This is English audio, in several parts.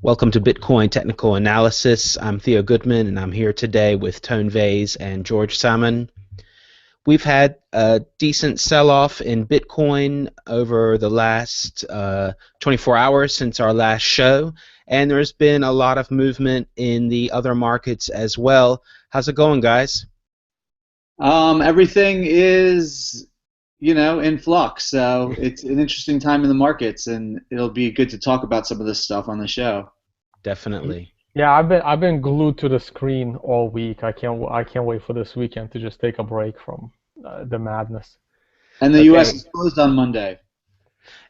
Welcome to Bitcoin Technical Analysis. I'm Theo Goodman, and I'm here today with Tone Vays and George Samman. We've had a decent sell-off in Bitcoin over the last 24 hours since our last show, and there's been a lot of movement in the other markets as well. How's it going, guys? Everything is, in flux. So it's an interesting time in the markets, and it'll be good to talk about some of this stuff on the show. Definitely. Yeah, I've been glued to the screen all week. I can't wait for this weekend to just take a break from the madness. And the U.S. Okay, is closed on Monday.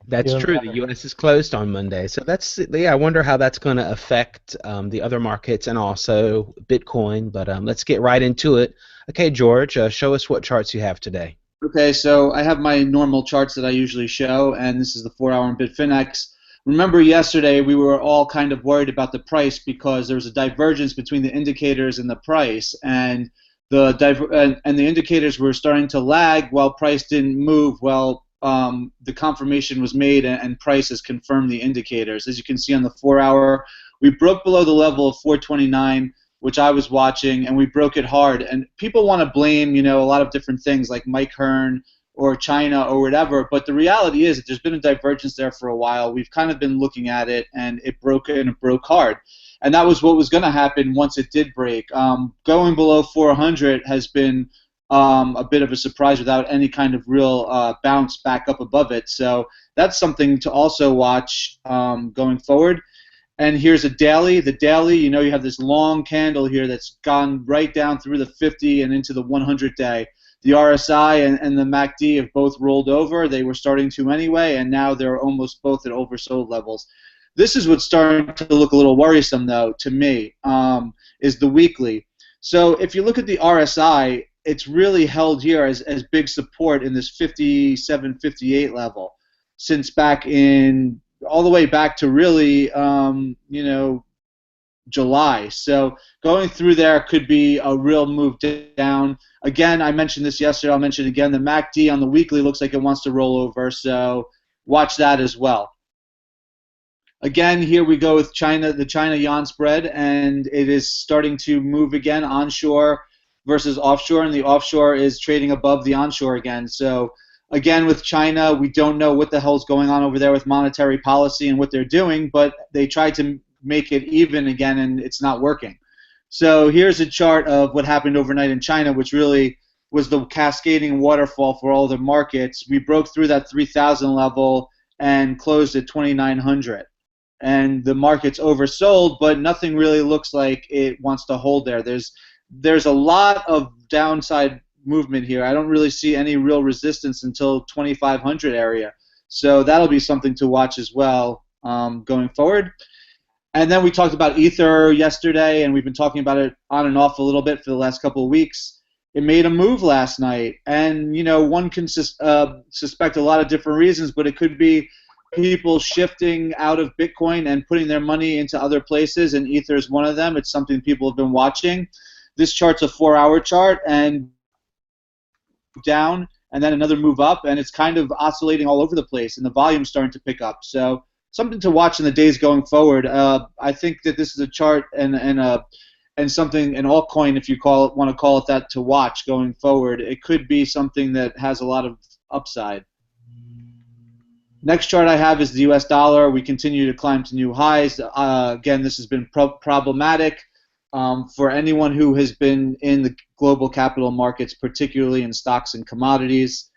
that's Even true. The better. U.S. is closed on Monday, so yeah. I wonder how that's going to affect the other markets and also Bitcoin. But let's get right into it. Okay, George, show us what charts you have today. Okay, so I have my normal charts that I usually show, and this is the 4-hour in Bitfinex. Remember yesterday we were all kind of worried about the price because there was a divergence between the indicators and the price, and the indicators were starting to lag while price didn't move. Well, the confirmation was made, and price has confirmed the indicators. As you can see on the 4-hour, we broke below the level of 429, which I was watching, and we broke it hard. And people want to blame, a lot of different things like Mike Hearn or China or whatever, but the reality is that there's been a divergence there for a while. We've kind of been looking at it, and it broke, and it broke hard. And that was what was going to happen once it did break. Going below 400 has been a bit of a surprise without any kind of real bounce back up above it. So that's something to also watch going forward. And here's a daily. The daily, you have this long candle here that's gone right down through the 50 and into the 100-day. The RSI and the MACD have both rolled over. They were starting to anyway, and now they're almost both at oversold levels. This is what's starting to look a little worrisome, though, to me, is the weekly. So if you look at the RSI, it's really held here as big support in this 57, 58 level since back in all the way back to really, July. So going through there could be a real move down. Again, I mentioned this yesterday. I'll mention it again. The MACD on the weekly looks like it wants to roll over, so watch that as well. Again, here we go with China, the China-yuan spread, and it is starting to move again onshore versus offshore, and the offshore is trading above the onshore again. So again, with China, we don't know what the hell's going on over there with monetary policy and what they're doing, but they tried to make it even again, and it's not working. So here's a chart of what happened overnight in China, which really was the cascading waterfall for all the markets. We broke through that 3,000 level and closed at 2,900. And the market's oversold, but nothing really looks like it wants to hold there. There's a lot of downside movement here. I don't really see any real resistance until 2,500 area. So that'll be something to watch as well going forward. And then we talked about Ether yesterday, and we've been talking about it on and off a little bit for the last couple of weeks. It made a move last night, and one can suspect a lot of different reasons, but it could be people shifting out of Bitcoin and putting their money into other places, and Ether is one of them. It's something people have been watching. This chart's a 4-hour chart, and down, and then another move up, and it's kind of oscillating all over the place, and the volume's starting to pick up. So something to watch in the days going forward. I think that this is a chart and something, an altcoin, if you want to call it that, to watch going forward. It could be something that has a lot of upside. Next chart I have is the U.S. dollar. We continue to climb to new highs. Again, this has been problematic for anyone who has been in the global capital markets, particularly in stocks and commodities,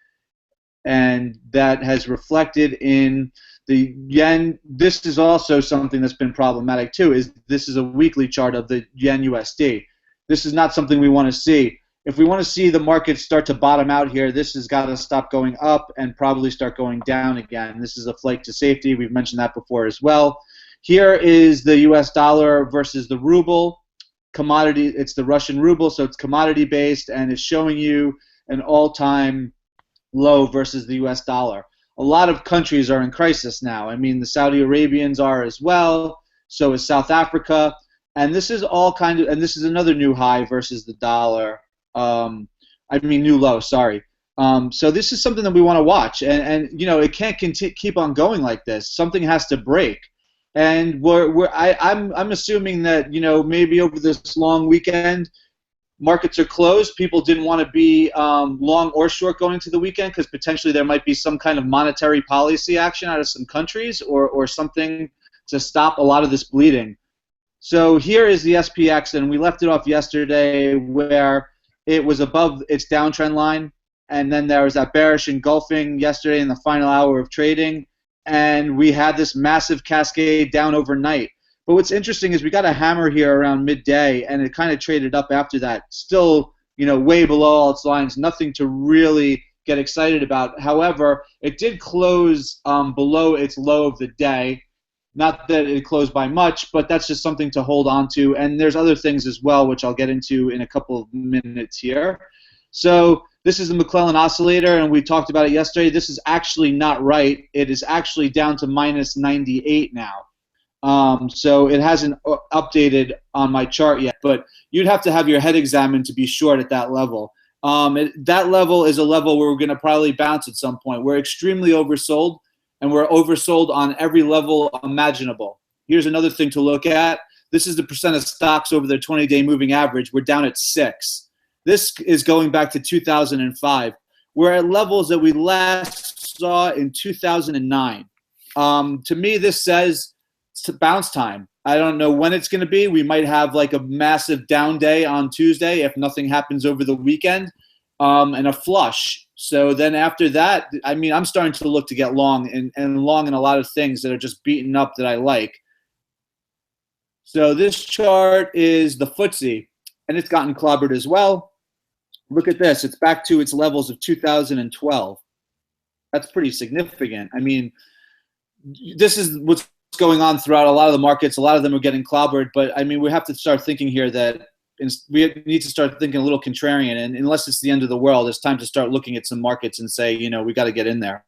and that has reflected in the yen. This is also something that's been problematic too. This is a weekly chart of the yen USD. This is not something we want to see. If we want to see the market start to bottom out here, this has got to stop going up and probably start going down again. This is a flight to safety. We've mentioned that before as well. Here is the US dollar versus the ruble. Commodity, it's the Russian ruble, so it's commodity based, and it's showing you an all-time low versus the US dollar. A lot of countries are in crisis now. I mean, the Saudi Arabians are as well, so is South Africa, and this is all kind of, and this is another new high versus the dollar. New low, sorry. So this is something that we want to watch, and it can't keep on going like this. Something has to break. And I'm assuming that, maybe over this long weekend, markets are closed. People didn't want to be long or short going into the weekend because potentially there might be some kind of monetary policy action out of some countries or something to stop a lot of this bleeding. So here is the SPX, and we left it off yesterday where it was above its downtrend line, and then there was that bearish engulfing yesterday in the final hour of trading, and we had this massive cascade down overnight. But what's interesting is we got a hammer here around midday, and it kind of traded up after that. Still, way below all its lines. Nothing to really get excited about. However, it did close below its low of the day. Not that it closed by much, but that's just something to hold on to. And there's other things as well, which I'll get into in a couple of minutes here. So this is the McClellan oscillator, and we talked about it yesterday. This is actually not right. It is actually down to minus 98 now. So it hasn't updated on my chart yet, but you'd have to have your head examined to be short at that level. That level is a level where we're going to probably bounce at some point. We're extremely oversold, and we're oversold on every level imaginable. Here's another thing to look at. This is the percent of stocks over their 20-day moving average. We're down at 6. This is going back to 2005. We're at levels that we last saw in 2009. To me, this says it's bounce time. I don't know when it's going to be. We might have like a massive down day on Tuesday if nothing happens over the weekend, and a flush. So then after that, I mean, I'm starting to look to get long and long in a lot of things that are just beaten up that I like. So this chart is the FTSE, and it's gotten clobbered as well. Look at this. It's back to its levels of 2012. That's pretty significant. I mean, this is what's going on throughout a lot of the markets. A lot of them are getting clobbered, but I mean, we have to start thinking here that we need to start thinking a little contrarian, and unless it's the end of the world, it's time to start looking at some markets and say, we got to get in there.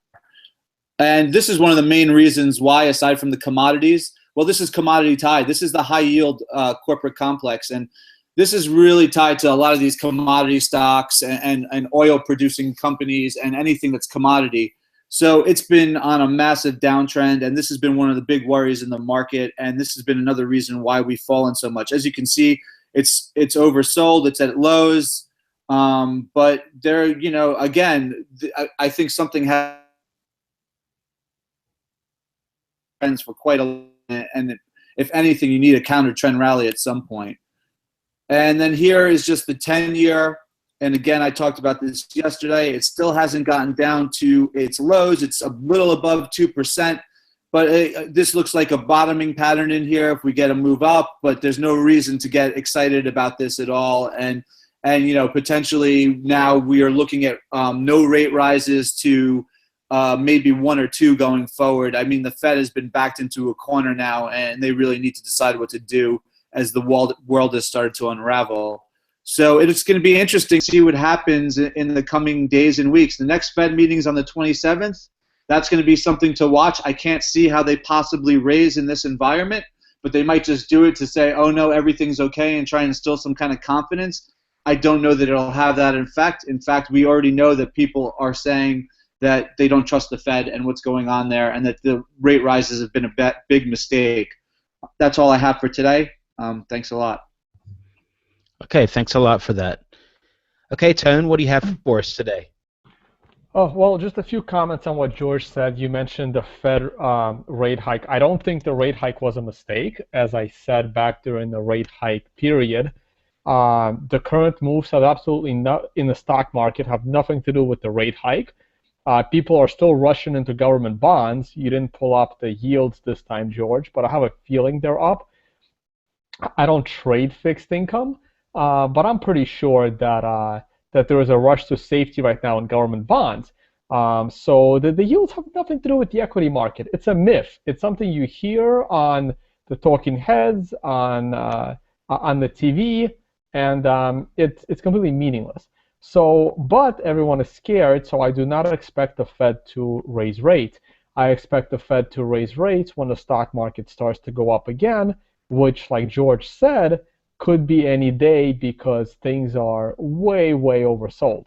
And this is one of the main reasons why, aside from the commodities, well, this is commodity tied. This is the high yield corporate complex, and this is really tied to a lot of these commodity stocks and oil producing companies and anything that's commodity. So it's been on a massive downtrend, and this has been one of the big worries in the market, and this has been another reason why we've fallen so much. As you can see, it's oversold, it's at lows, but there, again, I think something happens for quite a, and if anything, you need a counter trend rally at some point. And then here is just the 10-year. And again, I talked about this yesterday. It still hasn't gotten down to its lows. It's a little above 2%, but this looks like a bottoming pattern in here if we get a move up, but there's no reason to get excited about this at all. And potentially now we are looking at no rate rises to maybe 1 or 2 going forward. I mean, the Fed has been backed into a corner now, and they really need to decide what to do as the world has started to unravel. So it's going to be interesting to see what happens in the coming days and weeks. The next Fed meeting is on the 27th. That's going to be something to watch. I can't see how they possibly raise in this environment, but they might just do it to say, oh, no, everything's okay, and try and instill some kind of confidence. I don't know that it'll have that effect. In fact, we already know that people are saying that they don't trust the Fed and what's going on there, and that the rate rises have been a big mistake. That's all I have for today. Thanks a lot. Okay, thanks a lot for that. Okay, Tone, what do you have for us today? Oh, well, just a few comments on what George said. You mentioned the Fed rate hike. I don't think the rate hike was a mistake. As I said back during the rate hike period, the current moves have absolutely not in the stock market have nothing to do with the rate hike. People are still rushing into government bonds. You didn't pull up the yields this time, George, but I have a feeling they're up. I don't trade fixed income, but I'm pretty sure that that there is a rush to safety right now in government bonds. So the yields have nothing to do with the equity market. It's a myth. It's something you hear on the talking heads, on the TV, and it's completely meaningless. So, but everyone is scared, so I do not expect the Fed to raise rates. I expect the Fed to raise rates when the stock market starts to go up again, which, like George said, could be any day because things are way, way oversold.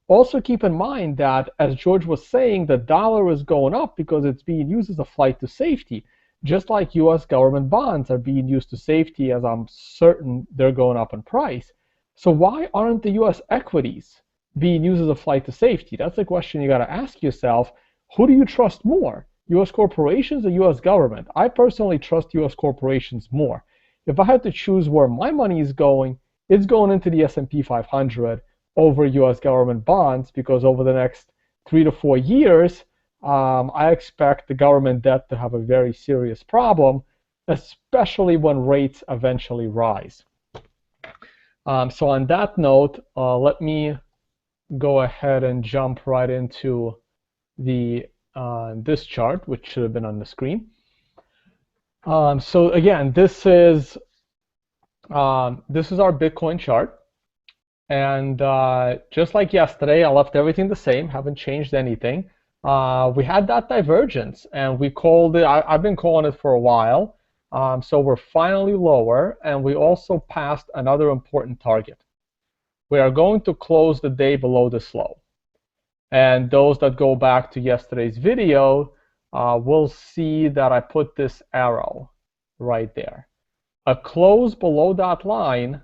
Also keep in mind that, as George was saying, the dollar is going up because it's being used as a flight to safety. Just like US government bonds are being used to safety, as I'm certain they're going up in price. So why aren't the US equities being used as a flight to safety? That's the question you got to ask yourself. Who do you trust more, US corporations or US government? I personally trust US corporations more. If I had to choose where my money is going, it's going into the S&P 500 over US government bonds, because over the next 3 to 4 years, I expect the government debt to have a very serious problem, especially when rates eventually rise. So on that note, let me go ahead and jump right into the this chart, which should have been on the screen. So again, this is our Bitcoin chart, and just like yesterday, I left everything the same, haven't changed anything. We had that divergence, and we called it. I've been calling it for a while. So we're finally lower, and we also passed another important target. We are going to close the day below this low. And those that go back to yesterday's video will see that I put this arrow right there. A close below that line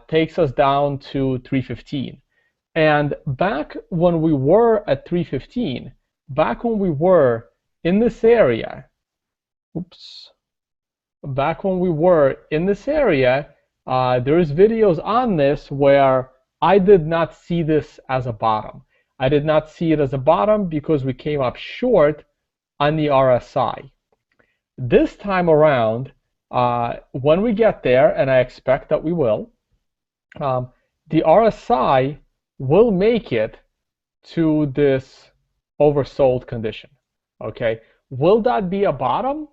takes us down to 315. And back when we were at 315, back when we were in this area, back when we were in this area, there's videos on this where I did not see this as a bottom. I did not see it as a bottom because we came up short on the RSI. This time around, when we get there, and I expect that we will, the RSI will make it to this oversold condition. Okay, will that be a bottom?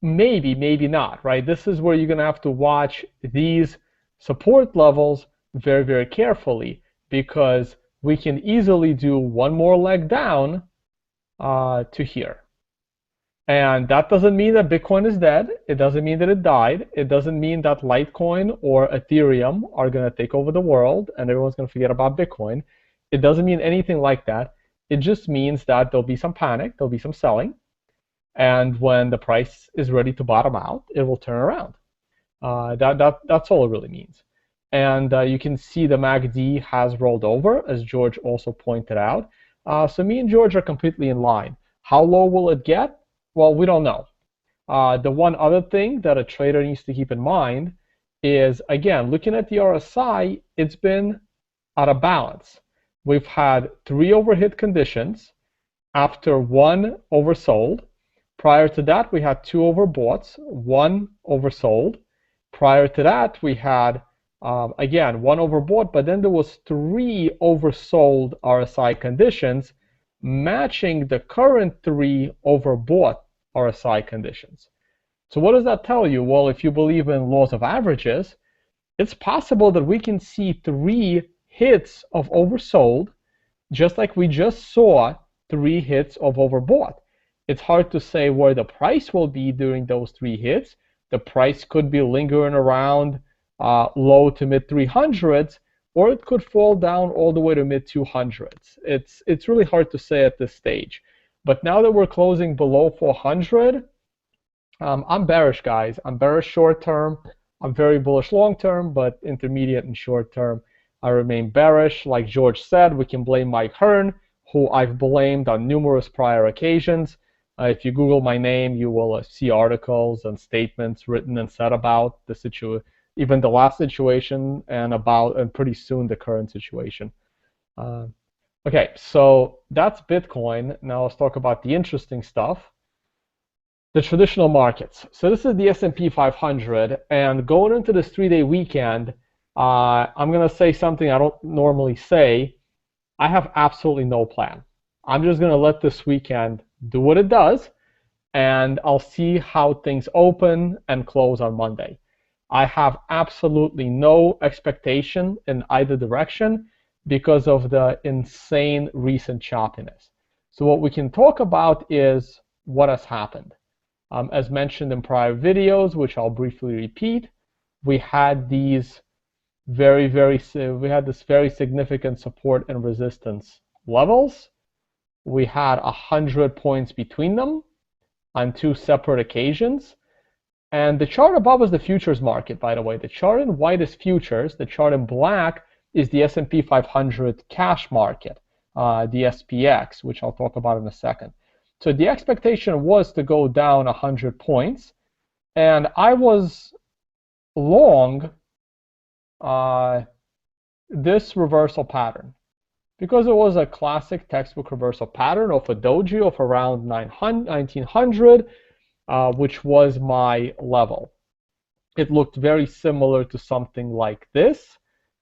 Maybe, maybe not, right? This is where you're going to have to watch these support levels very, very carefully, because we can easily do one more leg down to here. And that doesn't mean that Bitcoin is dead. It doesn't mean that it died. It doesn't mean that Litecoin or Ethereum are going to take over the world and everyone's going to forget about Bitcoin. It doesn't mean anything like that. It just means that there'll be some panic, there'll be some selling, and when the price is ready to bottom out, it will turn around. That's all it really means. And you can see the MACD has rolled over, as George also pointed out. So me and George are completely in line. How low will it get? Well, we don't know. The one other thing that a trader needs to keep in mind is, again, looking at the RSI, it's been out of balance. We've had 3 overhit conditions after 1 oversold. Prior to that, we had 2 overboughts, 1 oversold. Prior to that, we had, again, 1 overbought, but then there was 3 oversold RSI conditions matching the current 3 overbought RSI conditions. So what does that tell you? Well, if you believe in laws of averages, it's possible that we can see 3 hits of oversold, just like we just saw 3 hits of overbought. It's hard to say where the price will be during those 3 hits. The price could be lingering around low to mid 300s, or it could fall down all the way to mid 200s. It's really hard to say at this stage. But now that we're closing below 400, I'm bearish, guys. I'm bearish short term. I'm very bullish long term, but intermediate and short term, I remain bearish. Like George said, we can blame Mike Hearn, who I've blamed on numerous prior occasions. If you Google my name, you will see articles and statements written and said about the situation, even the last situation, and pretty soon the current situation. Okay, so that's Bitcoin. Now let's talk about the interesting stuff, the traditional markets. So this is the S&P 500, and going into this 3-day weekend, I'm going to say something I don't normally say. I have absolutely no plan. I'm just going to let this weekend do what it does, and I'll see how things open and close on Monday. I have absolutely no expectation in either direction because of the insane recent choppiness. So what we can talk about is what has happened. As mentioned in prior videos, which I'll briefly repeat, we had this very significant support and resistance levels. We had 100 points between them, on 2 separate occasions. And the chart above is the futures market, by the way. The chart in white is futures. The chart in black is the S&P 500 cash market, the SPX, which I'll talk about in a second. So the expectation was to go down 100 points. And I was long this reversal pattern because it was a classic textbook reversal pattern of a doji of around 1900, which was my level. It looked very similar to something like this,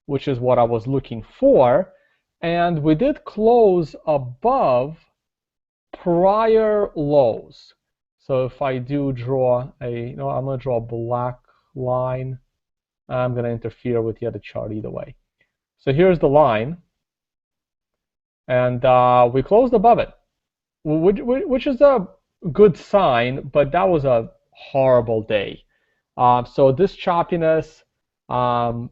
which is what I was looking for. And we did close above prior lows. So if I do draw I'm going to draw a black line. I'm going to interfere with the other chart either way. So here's the line. And we closed above it, which is a good sign, but that was a horrible day. So this choppiness, I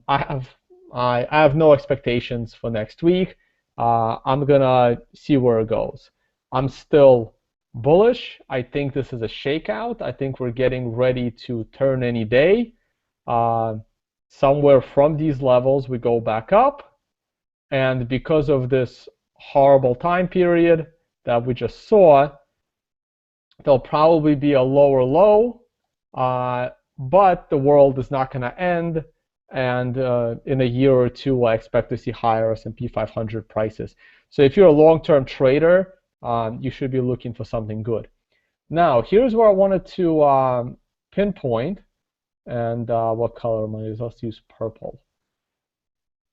have no expectations for next week. I'm gonna see where it goes. I'm still bullish. I think this is a shakeout. I think we're getting ready to turn any day. Somewhere from these levels we go back up, and because of this horrible time period that we just saw, there'll probably be a lower low, but the world is not going to end, and in a year or two I expect to see higher S&P 500 prices. So if you're a long-term trader, you should be looking for something good. Now here's where I wanted to pinpoint, and what color am I using? Let's use purple.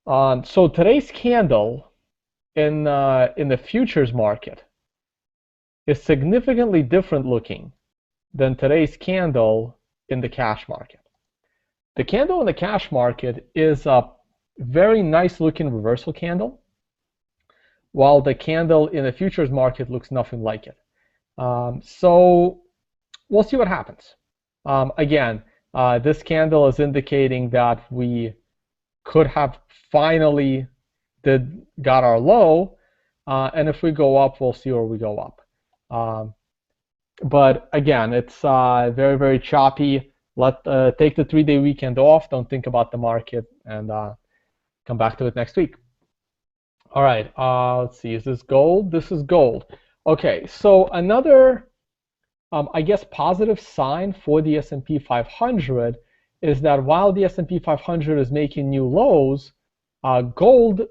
So today's candle in the futures market is significantly different looking than today's candle in the cash market. The candle in the cash market is a very nice looking reversal candle, while the candle in the futures market looks nothing like it. So we'll see what happens. Again, this candle is indicating that we could have finally got our low, and if we go up, we'll see where we go up. But again, it's very, very choppy. Take the 3-day weekend off. Don't think about the market, and come back to it next week. All right. Let's see. Is this gold? This is gold. Okay. So another, I guess, positive sign for the S&P 500 is that while the S&P 500 is making new lows, gold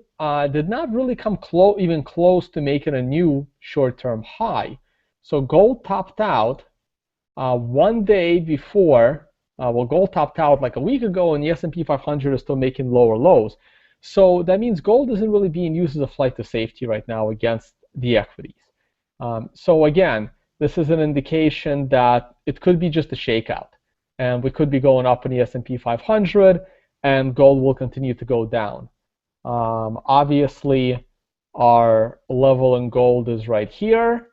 did not really come even close to making a new short-term high. So gold topped out one day before. Well, gold topped out like a week ago, and the S&P 500 is still making lower lows. So that means gold isn't really being used as a flight to safety right now against the equities. So again, this is an indication that it could be just a shakeout, and we could be going up in the S&P 500, and gold will continue to go down. Obviously, our level in gold is right here,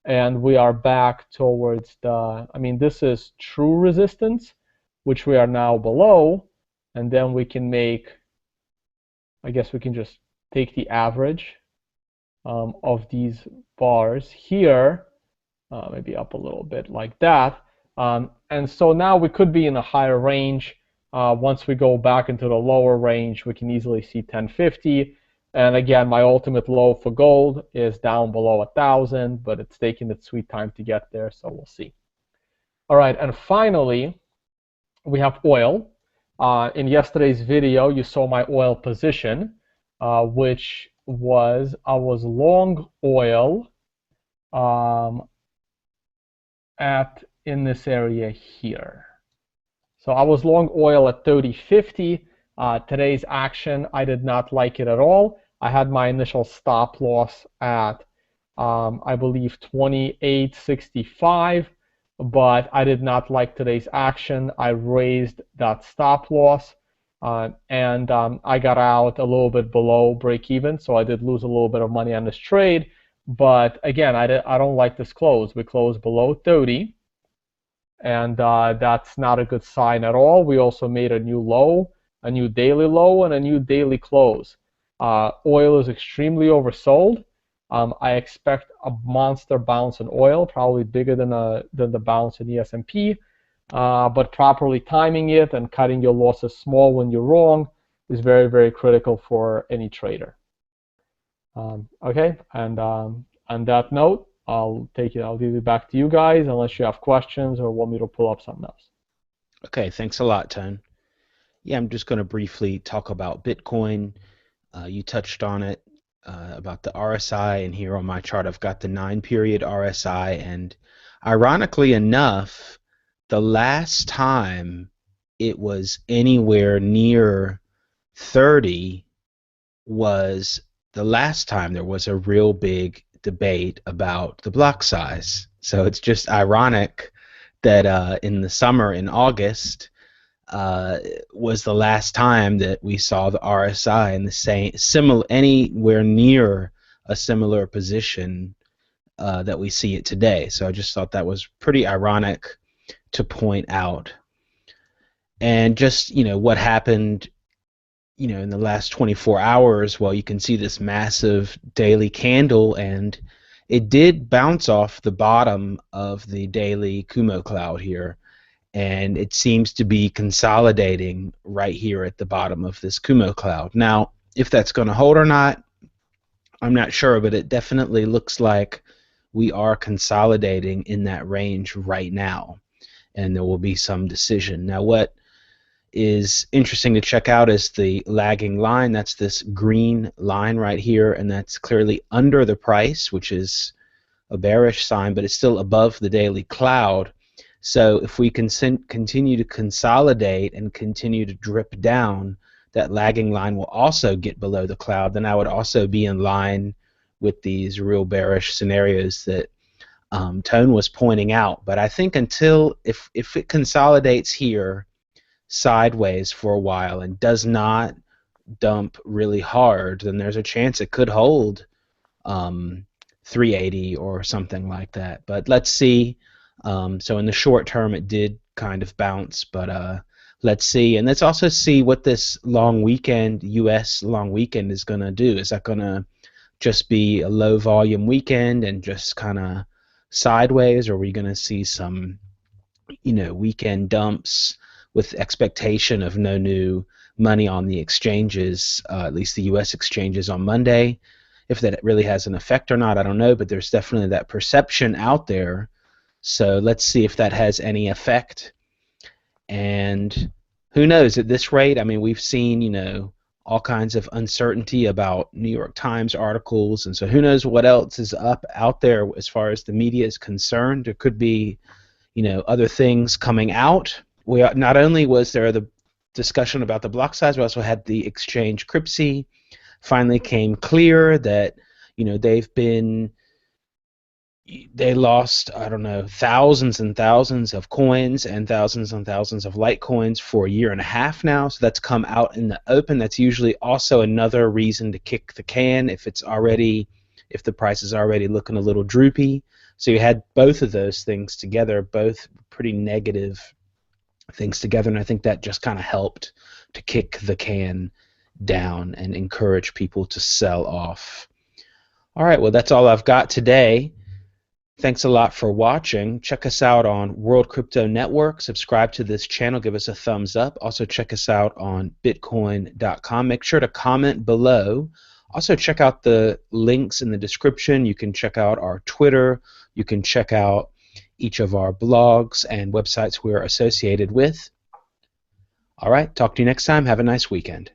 and we are back towards this is true resistance, which we are now below, and then we can make, I guess we can just take the average of these bars here, maybe up a little bit like that. And so now we could be in a higher range. Once we go back into the lower range, we can easily see 1050. And again, my ultimate low for gold is down below 1,000, but it's taking its sweet time to get there, so we'll see. All right, and finally, we have oil. In yesterday's video, you saw my oil position, which was I was long oil in this area here. So I was long oil at 30.50. Today's action, I did not like it at all. I had my initial stop loss at, I believe, 28.65, but I did not like today's action. I raised that stop loss, and I got out a little bit below break even, so I did lose a little bit of money on this trade. But again, I don't like this close. We closed below 30. And that's not a good sign at all. We also made a new low, a new daily low, and a new daily close. Oil is extremely oversold. I expect a monster bounce in oil, probably bigger than the bounce in the S&P. But properly timing it and cutting your losses small when you're wrong is very, very critical for any trader. Okay, and on that note, I'll give it back to you guys unless you have questions or want me to pull up something else. Okay, thanks a lot, Tone. Yeah, I'm just going to briefly talk about Bitcoin. You touched on it about the RSI, and here on my chart I've got the 9-period RSI, and ironically enough, the last time it was anywhere near 30 was the last time there was a real big debate about the block size. So it's just ironic that in the summer, in August, was the last time that we saw the RSI in the similar anywhere near a similar position that we see it today. So I just thought that was pretty ironic to point out. And just what happened in the last 24 hours, well, you can see this massive daily candle, and it did bounce off the bottom of the daily Kumo cloud here, and it seems to be consolidating right here at the bottom of this Kumo cloud. Now, if that's going to hold or not, I'm not sure, but it definitely looks like we are consolidating in that range right now, and there will be some decision. Now, what is interesting to check out is the lagging line. That's this green line right here, and that's clearly under the price, which is a bearish sign, but it's still above the daily cloud. So if we can continue to consolidate and continue to drip down, that lagging line will also get below the cloud. Then I would also be in line with these real bearish scenarios that Tone was pointing out. But I think if it consolidates here sideways for a while and does not dump really hard, then there's a chance it could hold 380 or something like that. But let's see. So in the short term, it did kind of bounce, but let's see. And let's also see what this long weekend, U.S. long weekend, is going to do. Is that going to just be a low volume weekend and just kind of sideways, or are we going to see some weekend dumps with expectation of no new money on the exchanges, at least the U.S. exchanges on Monday? If that really has an effect or not, I don't know, but there's definitely that perception out there. So let's see if that has any effect. And who knows, at this rate, I mean, we've seen, all kinds of uncertainty about New York Times articles, and so who knows what else is out there as far as the media is concerned. There could be, other things coming out. Not only was there the discussion about the block size, we also had the exchange Cryptsy. Finally came clear that they lost, I don't know, thousands and thousands of coins and thousands of Litecoins for a year and a half now. So that's come out in the open. That's usually also another reason to kick the can if the price is already looking a little droopy. So you had both of those things together, both pretty negative things together, and I think that just kind of helped to kick the can down and encourage people to sell off. All right, well, that's all I've got today. Thanks a lot for watching. Check us out on World Crypto Network. Subscribe to this channel. Give us a thumbs up. Also check us out on bitcoin.com. Make sure to comment below. Also check out the links in the description. You can check out our Twitter. You can check out each of our blogs and websites we're associated with. All right, talk to you next time. Have a nice weekend.